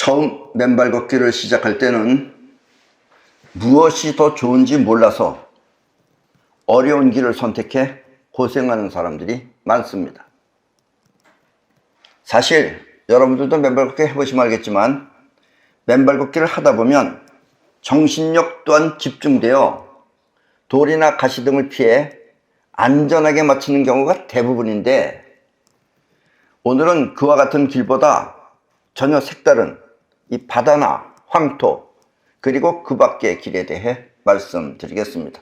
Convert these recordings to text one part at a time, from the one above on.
처음 맨발 걷기를 시작할 때는 무엇이 더 좋은지 몰라서 어려운 길을 선택해 고생하는 사람들이 많습니다. 사실 여러분들도 맨발 걷기 해보시면 알겠지만 맨발 걷기를 하다 보면 정신력 또한 집중되어 돌이나 가시 등을 피해 안전하게 마치는 경우가 대부분인데, 오늘은 그와 같은 길보다 전혀 색다른 이 바다나 황토 그리고 그 밖의 길에 대해 말씀드리겠습니다.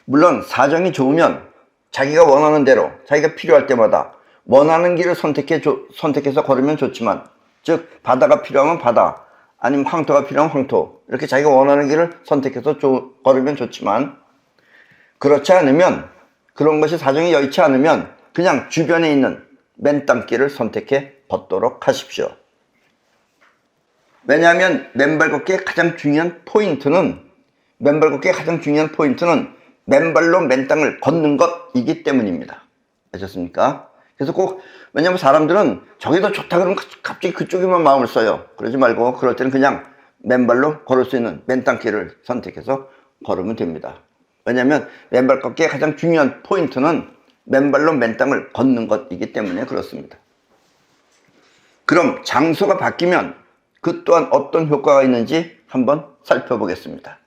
물론 사정이 좋으면 자기가 원하는 대로 자기가 필요할 때마다 원하는 길을 선택해서 걸으면 좋지만, 즉 바다가 필요하면 바다, 아니면 황토가 필요하면 황토, 이렇게 자기가 원하는 길을 선택해서 걸으면 좋지만, 그렇지 않으면, 그런 것이 사정이 여의치 않으면 그냥 주변에 있는 맨땅길을 선택해 걷도록 하십시오. 왜냐하면 맨발 걷기의 가장 중요한 포인트는 맨발로 맨땅을 걷는 것이기 때문입니다. 아셨습니까? 그래서 꼭, 왜냐하면 사람들은 저게 더 좋다 그러면 갑자기 그쪽에만 마음을 써요. 그러지 말고 그럴 때는 그냥 맨발로 걸을 수 있는 맨땅길을 선택해서 걸으면 됩니다. 왜냐하면 맨발 걷기의 가장 중요한 포인트는 맨발로 맨땅을 걷는 것이기 때문에 그렇습니다. 그럼 장소가 바뀌면 그 또한 어떤 효과가 있는지 한번 살펴보겠습니다.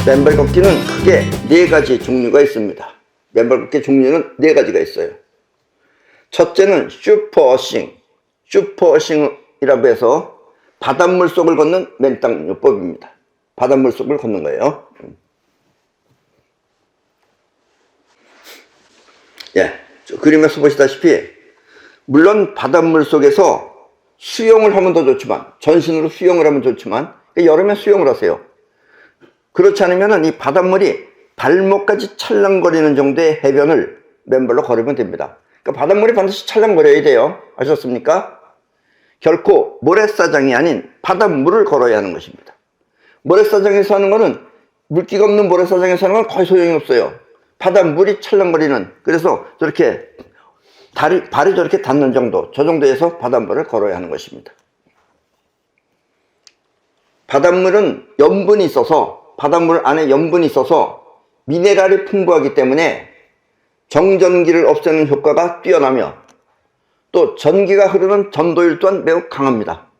맨발 걷기는 크게 4가지 종류가 있습니다. 맨발 걷기 종류는 4가지가 있어요. 첫째는 슈퍼워싱이라고 해서 바닷물 속을 걷는 맨땅요법입니다. 바닷물 속을 걷는 거예요. 예, 그림에서 보시다시피 물론 바닷물 속에서 수영을 하면 더 좋지만, 전신으로 수영을 하면 좋지만, 여름에 수영을 하세요. 그렇지 않으면 이 바닷물이 발목까지 찰랑거리는 정도의 해변을 맨발로 걸으면 됩니다. 그러니까 바닷물이 반드시 찰랑거려야 돼요. 아셨습니까? 결코 모래사장이 아닌 바닷물을 걸어야 하는 것입니다. 모래사장에서 하는 거는, 물기가 없는 모래사장에서 하는 건 거의 소용이 없어요. 바닷물이 찰랑거리는, 그래서 저렇게 발이 저렇게 닿는 정도, 저 정도에서 바닷물을 걸어야 하는 것입니다. 바닷물은 바닷물 안에 염분이 있어서 미네랄이 풍부하기 때문에 정전기를 없애는 효과가 뛰어나며, 또 전기가 흐르는 전도율 또한 매우 강합니다.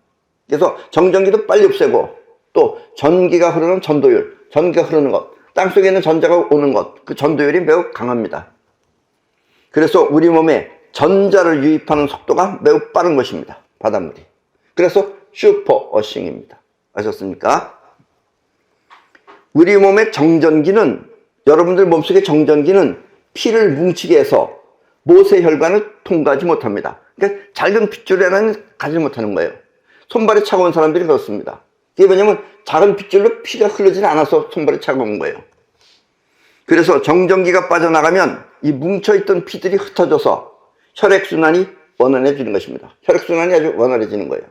그래서 정전기도 빨리 없애고, 또 전기가 흐르는 전도율, 전기가 흐르는 것, 땅속에 있는 전자가 오는 것, 그 전도율이 매우 강합니다. 그래서 우리 몸에 전자를 유입하는 속도가 매우 빠른 것입니다, 바닷물이. 그래서 슈퍼워싱입니다. 아셨습니까? 우리 몸의 정전기는, 여러분들 몸속의 정전기는 피를 뭉치게 해서 모세혈관을 통과하지 못합니다. 그러니까 작은 핏줄 하나는 가지 못하는 거예요. 손발이 차가운 사람들이 그렇습니다. 이게 뭐냐면 작은 핏줄로 피가 흐르지 않아서 손발이 차가운 거예요. 그래서 정전기가 빠져나가면 이 뭉쳐있던 피들이 흩어져서 혈액순환이 원활해지는 것입니다. 혈액순환이 아주 원활해지는 거예요.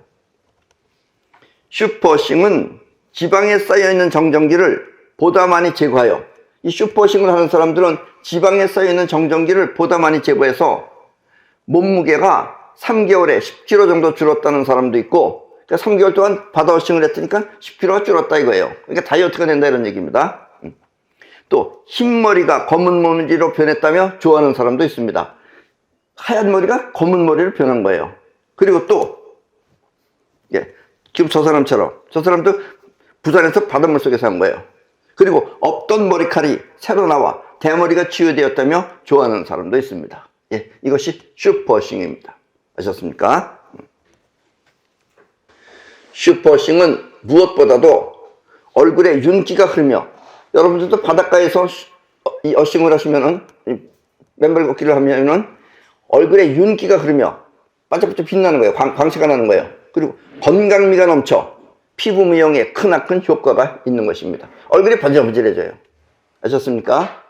슈퍼워싱은 지방에 쌓여있는 정전기를 보다 많이 제거하여, 이 슈퍼워싱을 하는 사람들은 지방에 쌓여있는 정전기를 보다 많이 제거해서 몸무게가 3개월에 10kg 정도 줄었다는 사람도 있고, 그러니까 3개월 동안 바다워싱을 했으니까 10kg가 줄었다 이거예요. 그러니까 다이어트가 된다 이런 얘기입니다. 또 흰머리가 검은 머리로 변했다며 좋아하는 사람도 있습니다. 하얀 머리가 검은 머리로 변한 거예요. 그리고 또 지금 저 사람도 부산에서 바닷물 속에서 한 거예요. 그리고 없던 머리칼이 새로 나와 대머리가 치유되었다며 좋아하는 사람도 있습니다. 이것이 슈퍼워싱입니다. 아셨습니까? 슈퍼워싱은 무엇보다도 얼굴에 윤기가 흐르며, 여러분들도 바닷가에서 이 어싱을 하시면은 맨발 걷기를 하면은 얼굴에 윤기가 흐르며 반짝반짝 빛나는 거예요. 광채가 나는 거예요. 그리고 건강미가 넘쳐 피부 미용에 크나큰 효과가 있는 것입니다. 얼굴이 번질번질해져요. 아셨습니까?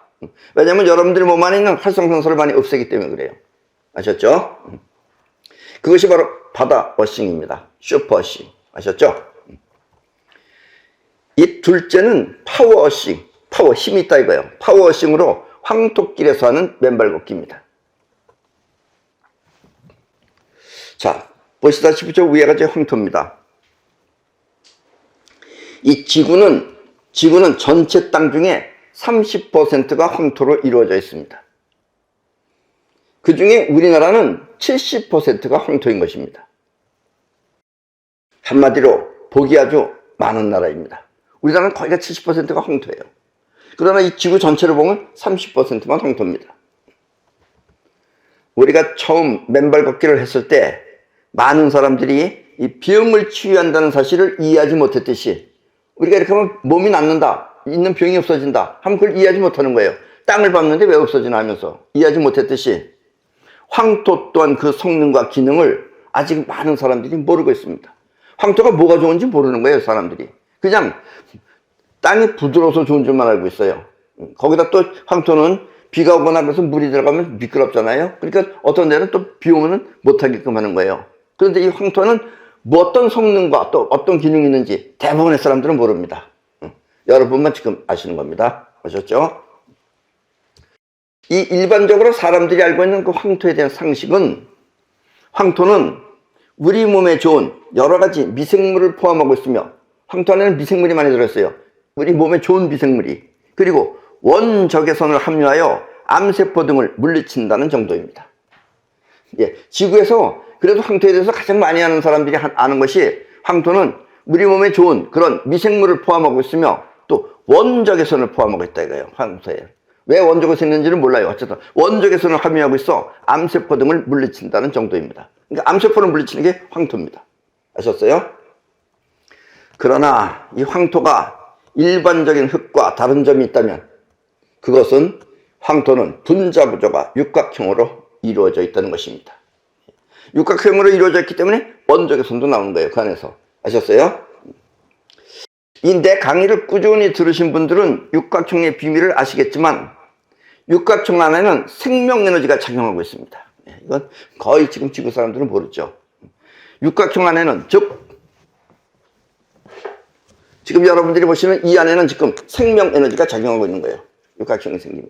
왜냐면 여러분들 몸 안에 있는 활성산소를 많이 없애기 때문에 그래요. 아셨죠? 그것이 바로 바다 워싱입니다. 슈퍼워싱. 아셨죠? 이 둘째는 파워워싱. 파워, 힘이 있다 이거예요. 파워워싱으로 황토길에서 하는 맨발 걷기입니다. 자, 보시다시피 저 위에가 제 황토입니다. 이 지구는 전체 땅 중에 30%가 황토로 이루어져 있습니다. 그 중에 우리나라는 70%가 황토인 것입니다. 한마디로 복이 아주 많은 나라입니다. 우리나라는 거의 다 70%가 황토예요. 그러나 이 지구 전체를 보면 30%만 황토입니다. 우리가 처음 맨발 걷기를 했을 때 많은 사람들이 이 병을 치유한다는 사실을 이해하지 못했듯이 우리가 이렇게 하면 몸이 낫는다, 있는 병이 없어진다 하면 그걸 이해하지 못하는 거예요. 땅을 밟는데 왜 없어지나 하면서 이해하지 못했듯이 황토 또한 그 성능과 기능을 아직 많은 사람들이 모르고 있습니다. 황토가 뭐가 좋은지 모르는 거예요, 사람들이. 그냥 땅이 부드러워서 좋은 줄만 알고 있어요. 거기다 또 황토는 비가 오거나 그래서 물이 들어가면 미끄럽잖아요. 그러니까 어떤 데는 또 비 오면 못하게끔 하는 거예요. 그런데 이 황토는 뭐 어떤 성능과 또 어떤 기능이 있는지 대부분의 사람들은 모릅니다. 여러분만 지금 아시는 겁니다. 아셨죠? 이 일반적으로 사람들이 알고 있는 그 황토에 대한 상식은 황토는 우리 몸에 좋은 여러 가지 미생물을 포함하고 있으며 황토 안에는 미생물이 많이 들어있어요. 우리 몸에 좋은 미생물이. 그리고 원적외선을 함유하여 암세포 등을 물리친다는 정도입니다. 예, 지구에서 그래도 황토에 대해서 가장 많이 아는 사람들이 아는 것이 황토는 우리 몸에 좋은 그런 미생물을 포함하고 있으며 또 원적외선을 포함하고 있다 이거예요. 황토에. 왜 원적외선이 있는지는 몰라요. 어쨌든 원적외선을 함유하고 있어 암세포 등을 물리친다는 정도입니다. 그러니까 암세포를 물리치는 게 황토입니다. 아셨어요? 그러나 이 황토가 일반적인 흙과 다른 점이 있다면 그것은 황토는 분자구조가 육각형으로 이루어져 있다는 것입니다. 육각형으로 이루어져 있기 때문에 원적외선도 나오는 거예요. 그 안에서. 아셨어요? 이 내 강의를 꾸준히 들으신 분들은 육각형의 비밀을 아시겠지만 육각형 안에는 생명에너지가 작용하고 있습니다. 이건 거의 지금 지구 사람들은 모르죠. 육각형 안에는 즉 지금 여러분들이 보시는 이 안에는 지금 생명에너지가 작용하고 있는 거예요. 육각형이 생기면.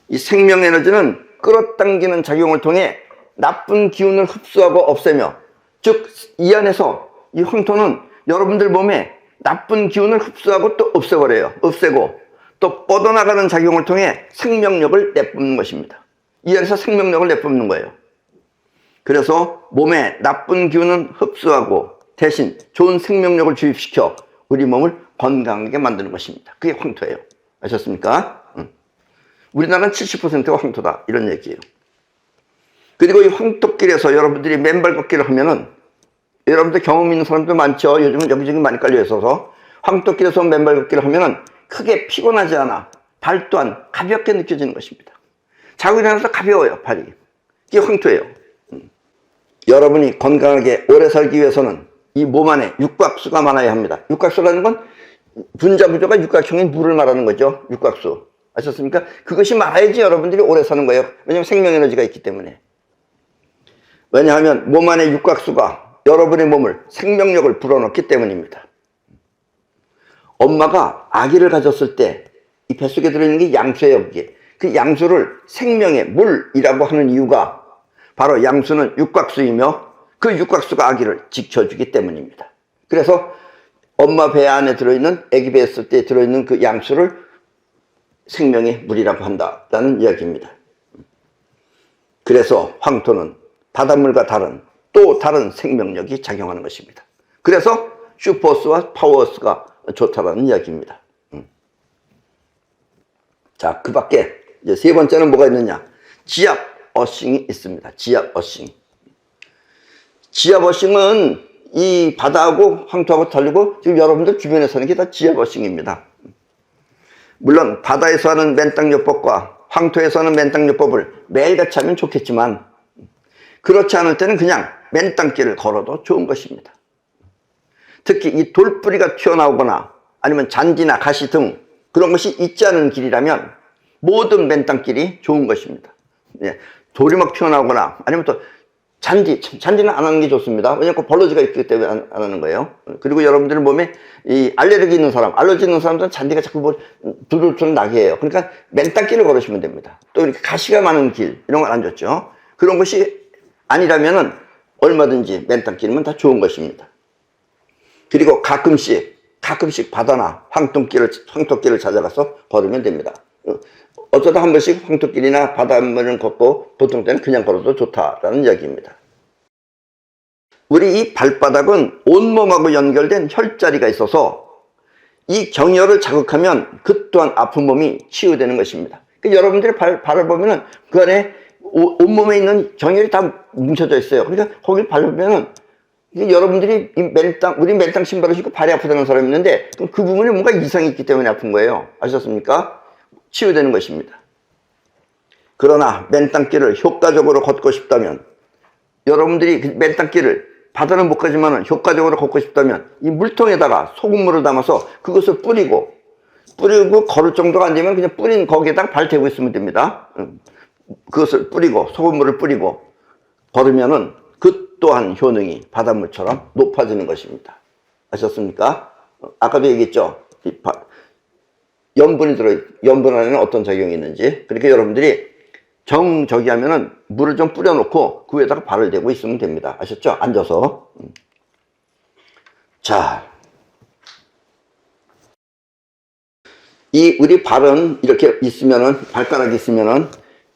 이 생명에너지는 끌어당기는 작용을 통해 나쁜 기운을 흡수하고 없애며 즉 이 안에서 이 황토는 여러분들 몸에 나쁜 기운을 흡수하고 또 없애버려요. 없애고 또 뻗어나가는 작용을 통해 생명력을 내뿜는 것입니다. 이 안에서 생명력을 내뿜는 거예요. 그래서 몸에 나쁜 기운은 흡수하고 대신 좋은 생명력을 주입시켜 우리 몸을 건강하게 만드는 것입니다. 그게 황토예요. 아셨습니까? 우리나라는 70%가 황토다 이런 얘기예요. 그리고 이 황토길에서 여러분들이 맨발 걷기를 하면은 여러분들 경험 있는 사람도 많죠. 요즘은 여기저기 많이 깔려 있어서 황토길에서 맨발 걷기를 하면은 크게 피곤하지 않아 발 또한 가볍게 느껴지는 것입니다. 자고 일어나서 가벼워요 발이. 이게 황토예요. 여러분이 건강하게 오래 살기 위해서는 이 몸 안에 육각수가 많아야 합니다. 육각수라는 건 분자구조가 육각형인 물을 말하는 거죠. 육각수. 아셨습니까? 그것이 많아야지 여러분들이 오래 사는 거예요. 왜냐하면 생명에너지가 있기 때문에. 왜냐하면 몸 안에 육각수가 여러분의 몸을 생명력을 불어넣기 때문입니다. 엄마가 아기를 가졌을 때 이 뱃속에 들어있는 게 양수예요. 그게. 그 양수를 생명의 물이라고 하는 이유가 바로 양수는 육각수이며 그 육각수가 아기를 지켜주기 때문입니다. 그래서 엄마 배 안에 들어있는 아기 배 있을 때 들어있는 그 양수를 생명의 물이라고 한다는 이야기입니다. 그래서 황토는 바닷물과 또 다른 생명력이 작용하는 것입니다. 그래서 슈퍼스와 파워스가 좋다는 이야기입니다. 자, 그 밖에 이제 세 번째는 뭐가 있느냐? 지압 어싱이 있습니다. 지압 어싱. 지압 어싱은 이 바다하고 황토하고 다르고 지금 여러분들 주변에 사는 게 다 지압 어싱입니다. 물론 바다에서 하는 맨땅 요법과 황토에서는 맨땅요법을 매일같이 하면 좋겠지만 그렇지 않을 때는 그냥 맨땅길을 걸어도 좋은 것입니다. 특히 이 돌뿌리가 튀어나오거나 아니면 잔디나 가시 등 그런 것이 있지 않은 길이라면 모든 맨땅길이 좋은 것입니다. 예, 돌이 막 튀어나오거나 아니면 또 잔디는 안 하는 게 좋습니다. 왜냐하면 벌러지가 있기 때문에 안 하는 거예요. 그리고 여러분들 몸에 이 알레르기 있는 사람들은 잔디가 자꾸 뭐 두들두들 나게 해요. 그러니까 맨땅길을 걸으시면 됩니다. 또 이렇게 가시가 많은 길, 이런 건 안 좋죠. 그런 것이 아니라면은 얼마든지 맨땅길이면 다 좋은 것입니다. 그리고 가끔씩 바다나 황토길을 찾아가서 걸으면 됩니다. 어쩌다 한 번씩 황토길이나 바닷물을 걷고 보통 때는 그냥 걸어도 좋다라는 이야기입니다. 우리 이 발바닥은 온몸하고 연결된 혈자리가 있어서 이 경혈을 자극하면 그 또한 아픈 몸이 치유되는 것입니다. 그러니까 여러분들의 발을 보면은 그 안에 온몸에 있는 경혈이 다 뭉쳐져 있어요. 그러니까 거길 밟으면은 여러분들이 우리 맨땅 신발을 신고 발이 아프다는 사람이 있는데 그 부분에 뭔가 이상이 있기 때문에 아픈 거예요. 아셨습니까? 치유되는 것입니다. 그러나 맨땅길을 효과적으로 걷고 싶다면 여러분들이 그 맨땅길을 바다는 못 가지만 효과적으로 걷고 싶다면 이 물통에다가 소금물을 담아서 그것을 뿌리고 걸을 정도가 안 되면 그냥 뿌린 거기에다가 발 대고 있으면 됩니다. 그것을 뿌리고 소금물을 뿌리고 걸으면은 그 또한 효능이 바닷물처럼 높아지는 것입니다. 아셨습니까? 아까도 얘기했죠. 염분 안에는 어떤 작용이 있는지. 그러니까 여러분들이 저기 하면은 물을 좀 뿌려놓고 그 위에다가 발을 대고 있으면 됩니다. 아셨죠? 앉아서. 자. 우리 발은 이렇게 있으면은, 발가락이 있으면은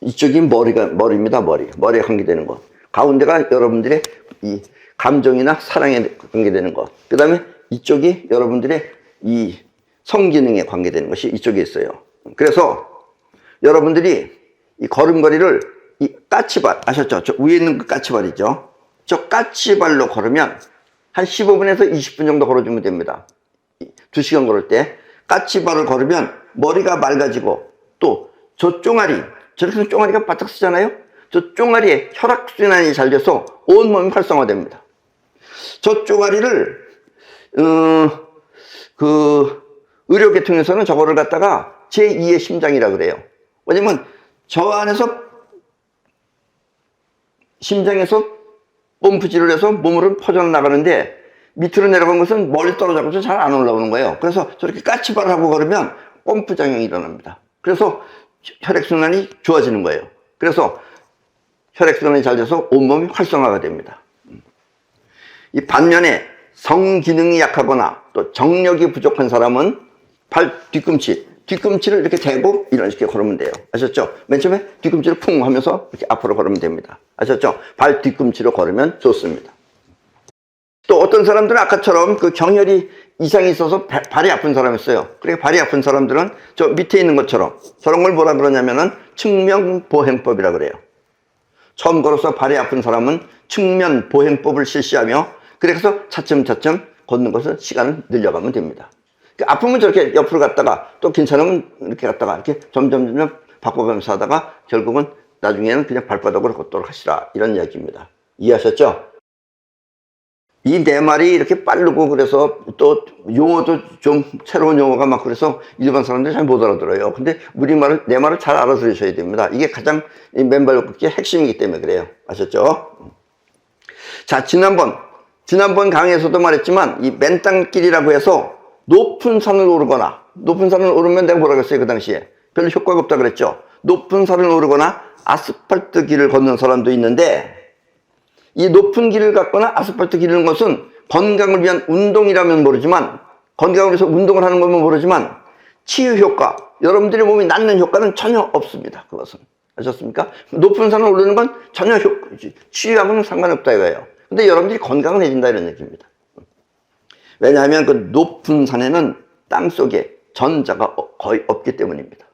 이쪽이 머리입니다. 머리에 관계되는 것. 가운데가 여러분들의 이 감정이나 사랑에 관계되는 것. 그 다음에 이쪽이 여러분들의 이 성기능에 관계되는 것이 이쪽에 있어요. 그래서 여러분들이 이 걸음걸이를 이 까치발, 아셨죠? 저 위에 있는 그 까치발이죠. 저 까치발로 걸으면 한 15분에서 20분 정도 걸어주면 됩니다. 2시간 걸을 때 까치발을 걸으면 머리가 맑아지고 또 저 쫑아리, 저렇게 해서 쫑아리가 바짝 쓰잖아요. 저 쫑아리에 혈액순환이 잘 돼서 온몸이 활성화됩니다. 저 쫑아리를 의료계통에서는 저거를 갖다가 제2의 심장이라 그래요. 왜냐면 저 안에서 심장에서 펌프질을 해서 몸으로 퍼져나가는데 밑으로 내려간 것은 멀리 떨어져서 잘 안 올라오는 거예요. 그래서 저렇게 까치발을 하고 걸으면 펌프 작용이 일어납니다. 그래서 혈액순환이 좋아지는 거예요. 그래서 혈액순환이 잘 돼서 온몸이 활성화가 됩니다. 이 반면에 성기능이 약하거나 또 정력이 부족한 사람은 발 뒤꿈치를 이렇게 대고 이런 식으로 걸으면 돼요. 아셨죠? 맨 처음에 뒤꿈치를 쿵 하면서 이렇게 앞으로 걸으면 됩니다. 아셨죠? 발 뒤꿈치로 걸으면 좋습니다. 또 어떤 사람들은 아까처럼 그 경혈이 이상이 있어서 발이 아픈 사람이 있어요. 그러니까 발이 아픈 사람들은 저 밑에 있는 것처럼 저런 걸 뭐라 그러냐면은 측면보행법이라 그래요. 처음 걸어서 발이 아픈 사람은 측면보행법을 실시하며 그래서 차츰차츰 걷는 것을 시간을 늘려가면 됩니다. 아프면 저렇게 옆으로 갔다가 또 괜찮으면 이렇게 갔다가 이렇게 점점 바꿔가면서 하다가 결국은 나중에는 그냥 발바닥으로 걷도록 하시라 이런 이야기입니다. 이해하셨죠? 이 네 말이 이렇게 빠르고 그래서 또 용어도 좀 새로운 용어가 막 그래서 일반 사람들이 잘 못 알아들어요. 근데 네 말을 잘 알아들으셔야 됩니다. 이게 가장 맨발 걷기의 핵심이기 때문에 그래요. 아셨죠? 자, 지난번 강의에서도 말했지만 이 맨땅길이라고 해서 높은 산을 오르거나 높은 산을 오르면 내가 뭐라 그랬어요? 그 당시에 별로 효과가 없다 그랬죠. 높은 산을 오르거나 아스팔트 길을 걷는 사람도 있는데 이 높은 길을 걷거나 아스팔트 길을 걷는 것은 건강을 위한 운동이라면 모르지만 건강을 위해서 운동을 하는 거면 모르지만 치유 효과, 여러분들의 몸이 낫는 효과는 전혀 없습니다. 그것은 아셨습니까? 높은 산을 오르는 건 전혀 치유하고는 상관없다 이거예요. 근데 여러분들이 건강해진다 이런 얘기입니다. 왜냐하면 그 높은 산에는 땅 속에 전자가 거의 없기 때문입니다.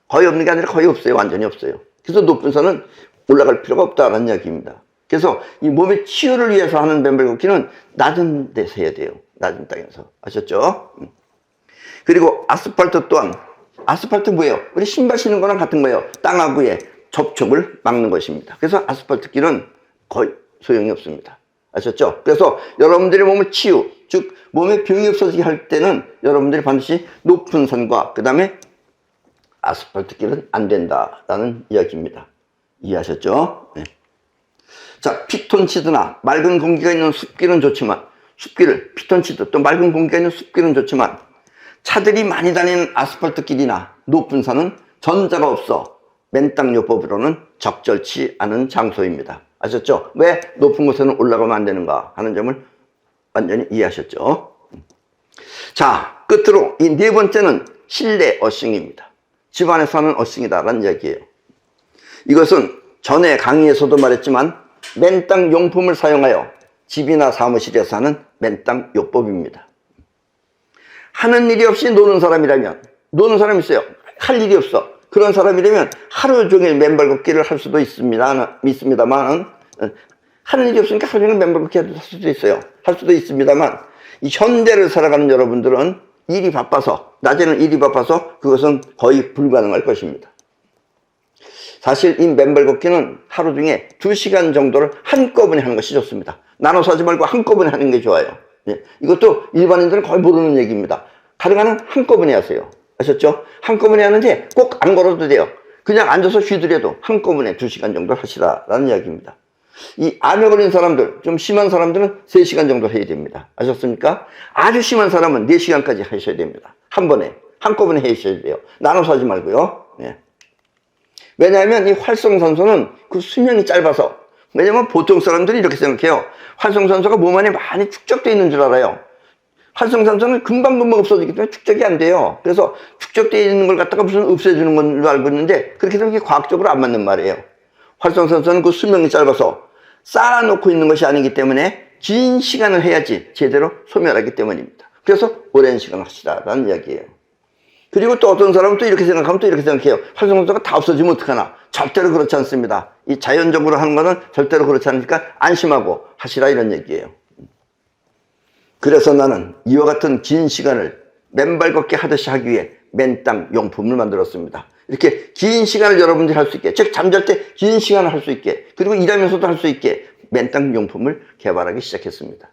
거의 없는 게 아니라 거의 없어요. 완전히 없어요. 그래서 높은 산은 올라갈 필요가 없다는 이야기입니다. 그래서 이 몸의 치유를 위해서 하는 맨발 걷기는 낮은 데서 해야 돼요. 낮은 땅에서. 아셨죠? 그리고 아스팔트 또한 아스팔트 뭐예요? 우리 신발 신는 거랑 같은 거예요. 땅하고의 접촉을 막는 것입니다. 그래서 아스팔트 길은 거의 소용이 없습니다. 아셨죠? 그래서 여러분들의 몸을 치유, 즉 몸에 병이 없어지게 할 때는 여러분들이 반드시 높은 산과 그 다음에 아스팔트 길은 안 된다라는 이야기입니다. 이해하셨죠? 네. 자, 피톤치드나 맑은 공기가 있는 숲길은 좋지만 피톤치드 또 맑은 공기가 있는 숲길은 좋지만 차들이 많이 다니는 아스팔트 길이나 높은 산은 전자가 없어 맨땅요법으로는 적절치 않은 장소입니다. 아셨죠? 왜 높은 곳에는 올라가면 안 되는가 하는 점을 완전히 이해하셨죠? 자, 끝으로 이 네 번째는 실내 어싱입니다. 집 안에서 하는 어싱이다라는 이야기예요. 이것은 전에 강의에서도 말했지만 맨땅 용품을 사용하여 집이나 사무실에서 하는 맨땅 요법입니다. 하는 일이 없이 노는 사람이라면, 노는 사람이 있어요. 할 일이 없어. 그런 사람이라면 하루 종일 맨발 걷기를 할 수도 있습니다만, 하는 일이 없으니까 하루 종일 맨발 걷기 할 수도 있어요. 할 수도 있습니다만, 이 현대를 살아가는 여러분들은 일이 바빠서, 낮에는 일이 바빠서 그것은 거의 불가능할 것입니다. 사실 이 맨발 걷기는 하루 중에 2시간 정도를 한꺼번에 하는 것이 좋습니다. 나눠서 하지 말고 한꺼번에 하는 게 좋아요. 예. 이것도 일반인들은 거의 모르는 얘기입니다. 가능한 한꺼번에 하세요. 아셨죠? 한꺼번에 하는데 꼭 안 걸어도 돼요. 그냥 앉아서 쉬더라도 한꺼번에 2시간 정도 하시라라는 이야기입니다. 이 암에 걸린 사람들, 좀 심한 사람들은 3시간 정도 해야 됩니다. 아셨습니까? 아주 심한 사람은 4시간까지 하셔야 됩니다. 한 번에, 한꺼번에 하셔야 돼요. 나눠서 하지 말고요. 예. 왜냐하면 이 활성산소는 그 수명이 짧아서, 왜냐면 보통 사람들이 이렇게 생각해요. 활성산소가 몸 안에 많이 축적되어 있는 줄 알아요. 활성산소는 금방금방 없어지기 때문에 축적이 안 돼요. 그래서 축적되어 있는 걸 갖다가 무슨 없애주는 건 줄 알고 있는데 그렇게 되면 이게 과학적으로 안 맞는 말이에요. 활성산소는 그 수명이 짧아서 쌓아놓고 있는 것이 아니기 때문에 긴 시간을 해야지 제대로 소멸하기 때문입니다. 그래서 오랜 시간 하시라라는 이야기예요. 그리고 또 어떤 사람은 또 이렇게 생각하면 또 이렇게 생각해요. 활성산소가 다 없어지면 어떡하나. 절대로 그렇지 않습니다. 이 자연적으로 하는 거는 절대로 그렇지 않으니까 안심하고 하시라 이런 얘기예요. 그래서 나는 이와 같은 긴 시간을 맨발 걷기 하듯이 하기 위해 맨땅 용품을 만들었습니다. 이렇게 긴 시간을 여러분들이 할 수 있게, 즉 잠잘 때 긴 시간을 할 수 있게, 그리고 일하면서도 할 수 있게 맨땅 용품을 개발하기 시작했습니다.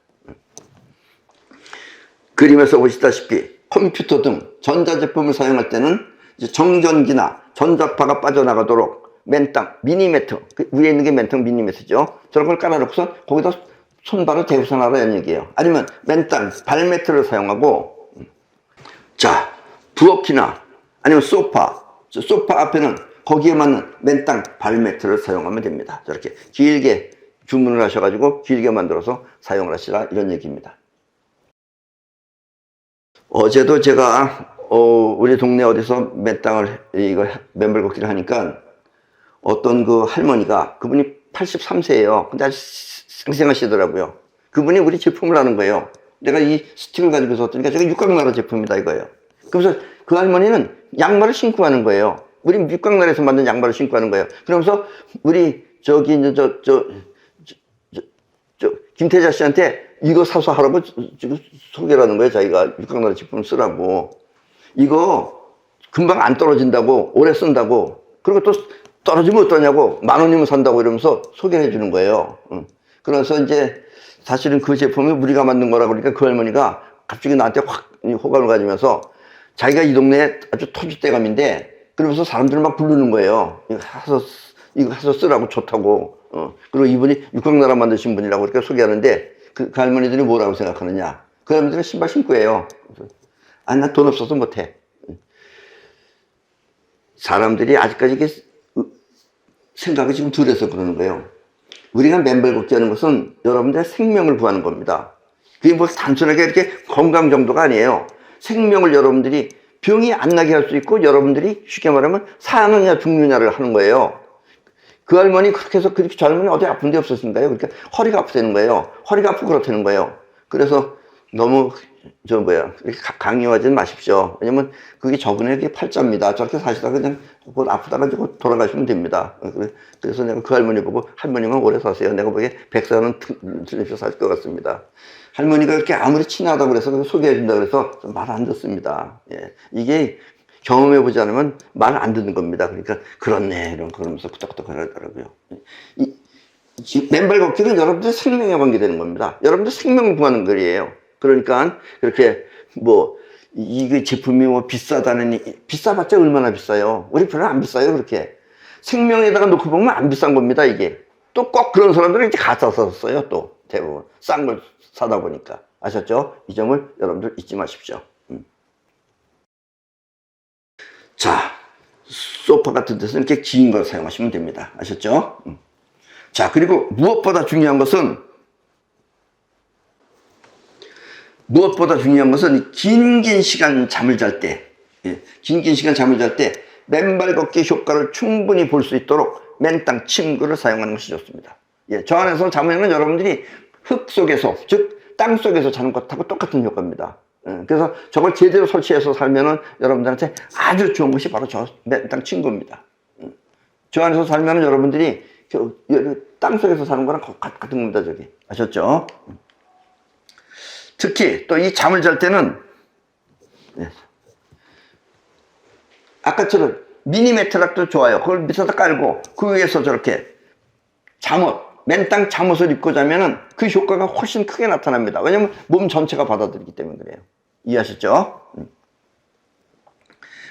그림에서 보시다시피 컴퓨터 등 전자제품을 사용할 때는 이제 정전기나 전자파가 빠져나가도록 맨땅 미니매트, 그 위에 있는 게 맨땅 미니매트죠. 저런 걸 깔아놓고서 거기다 손발을 대고서 나라는 얘기예요. 아니면 맨땅 발매트를 사용하고, 자, 부엌이나 아니면 소파 앞에는 거기에 맞는 맨땅 발매트를 사용하면 됩니다. 저렇게 길게 주문을 하셔가지고 길게 만들어서 사용을 하시라 이런 얘기입니다. 어제도 제가 우리 동네 어디서 맨발 걷기를 하니까 어떤 그 할머니가, 그분이 83세예요. 근데 아주 생생하시더라고요. 그분이 우리 제품을 하는 거예요. 내가 이 스틱을 가지고 있었더니까 저게 육각나라 제품이다 이거예요. 그래서 그 할머니는 양말을 신고 하는 거예요. 우리 육각나라에서 만든 양말을 신고 하는 거예요. 그러면서 우리 저기 김태자 씨한테 이거 사서 하라고 지금 소개를 하는 거예요. 자기가 육각나라 제품을 쓰라고. 이거 금방 안 떨어진다고, 오래 쓴다고, 그리고 또 떨어지면 어떠냐고, 10,000원이면 산다고 이러면서 소개를 해주는 거예요. 그래서 이제 사실은 그 제품이 우리가 만든 거라 그러니까 그 할머니가 갑자기 나한테 확 호감을 가지면서 자기가 이 동네에 아주 토주대감인데, 그러면서 사람들 막 부르는 거예요. 이거 해서 쓰라고 좋다고. 그리고 이분이 육각나라 만드신 분이라고 그렇게 소개하는데 그 할머니들이 뭐라고 생각하느냐. 그 할머니들은 신발 신고 해요. 아니, 나 돈 없어서 못해. 사람들이 아직까지 이게 생각이 지금 덜해서 그러는 거예요. 우리가 맨발 걷기 하는 것은 여러분들의 생명을 구하는 겁니다. 그게 뭐 단순하게 이렇게 건강 정도가 아니에요. 생명을 여러분들이 병이 안 나게 할 수 있고, 여러분들이 쉽게 말하면 사느냐 죽느냐를 하는 거예요. 그 할머니 그렇게 해서 그렇게 젊은이 어디 아픈 데 없으신가요? 그러니까 허리가 아프다는 거예요. 허리가 아프고 그렇다는 거예요. 그래서 너무 이렇게 강요하지는 마십시오. 왜냐면 그게 저분의 게 팔자입니다. 저렇게 사시다가 그냥 곧 아프다가 돌아가시면 됩니다. 그래서 내가 그 할머니 보고, 할머니만 오래 사세요. 내가 보기에 100살은 틀림없이 사실 것 같습니다. 할머니가 이렇게 아무리 친하다고 그래서 소개해준다고 그래서 말 안 듣습니다. 예. 이게 경험해보지 않으면 말 안 듣는 겁니다. 그러니까 그렇네 이런 그러면서 끄덕끄덕 하더라고요. 이 맨발 걷기는 여러분들 생명에 관계되는 겁니다. 여러분들 생명을 구하는 거리예요. 그러니까 그렇게 뭐 이게 제품이 뭐 비싸다느니, 비싸봤자 얼마나 비싸요? 우리 별로 안 비싸요. 그렇게 생명에다가 놓고 보면 안 비싼 겁니다. 이게 또 꼭 그런 사람들은 이제 가짜 썼어요. 또 대부분 싼 걸 사다 보니까. 아셨죠? 이 점을 여러분들 잊지 마십시오. 자, 소파 같은 데서는 이렇게 긴 걸 사용하시면 됩니다. 아셨죠? 자, 그리고 무엇보다 중요한 것은 긴 시간 잠을 잘 때, 긴 시간 잠을 잘 때 맨발 걷기 효과를 충분히 볼 수 있도록 맨땅 침구를 사용하는 것이 좋습니다. 저 안에서 자면은 여러분들이 흙 속에서, 즉 땅 속에서 자는 것하고 똑같은 효과입니다. 그래서 저걸 제대로 설치해서 살면은 여러분들한테 아주 좋은 것이 바로 저 맨땅 침구입니다. 저 안에서 살면은 여러분들이 땅 속에서 사는 거랑 같은 겁니다. 저기 아셨죠? 특히 또 이 잠을 잘 때는 아까처럼 미니 매트락도 좋아요. 그걸 밑에다 깔고 그 위에서 저렇게 잠옷, 맨땅 잠옷을 입고 자면은 그 효과가 훨씬 크게 나타납니다. 왜냐면 몸 전체가 받아들이기 때문에 그래요. 이해하셨죠?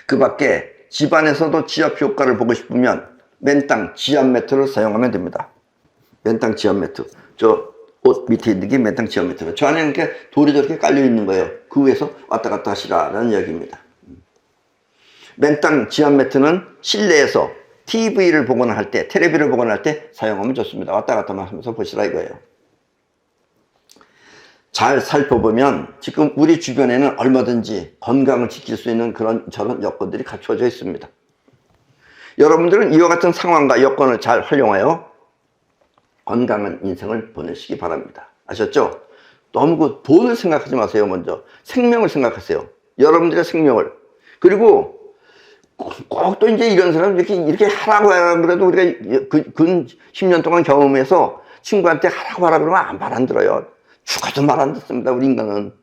그 밖에 집안에서도 지압 효과를 보고 싶으면 맨땅 지압 매트를 사용하면 됩니다. 맨땅 지압 매트. 저 옷 밑에 있는 게 맨땅 지압 매트예요. 저 안에는 이렇게 돌이 저렇게 깔려 있는 거예요. 그 위에서 왔다 갔다 하시라라는 이야기입니다. 맨땅 지압 매트는 실내에서 TV를 보거나 할 때, 텔레비를 보거나 할 때 사용하면 좋습니다. 왔다 갔다 하면서 보시라 이거예요. 잘 살펴보면 지금 우리 주변에는 얼마든지 건강을 지킬 수 있는 저런 여건들이 갖춰져 있습니다. 여러분들은 이와 같은 상황과 여건을 잘 활용하여 건강한 인생을 보내시기 바랍니다. 아셨죠? 너무 그 돈을 생각하지 마세요. 먼저 생명을 생각하세요. 여러분들의 생명을. 그리고 꼭 또 이제 이런 사람 이렇게 하라고 하라 그래도 우리가 근 10년 동안 경험해서 친구한테 하라고 하라 그러면 말 안 들어요. 죽어도 말 안 듣습니다. 우리 인간은.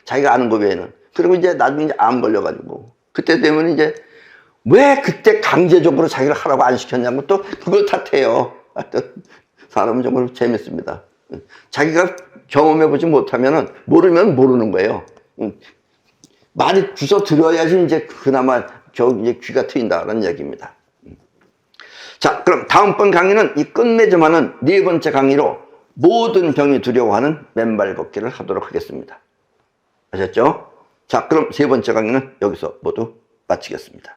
자기가 아는 거 외에는. 그리고 이제 나중에 이제 암 걸려가지고. 그때 되면 이제 왜 그때 강제적으로 자기를 하라고 안 시켰냐고 또 그걸 탓해요. 사람은 정말 재밌습니다. 자기가 경험해보지 못하면은 모르면 모르는 거예요. 많이 주워 들어야지 이제 그나마 이제 귀가 트인다라는 이야기입니다. 자, 그럼 다음번 강의는 이 끝맺음하는 네 번째 강의로 모든 병이 두려워하는 맨발 걷기를 하도록 하겠습니다. 아셨죠? 자, 그럼 세 번째 강의는 여기서 모두 마치겠습니다.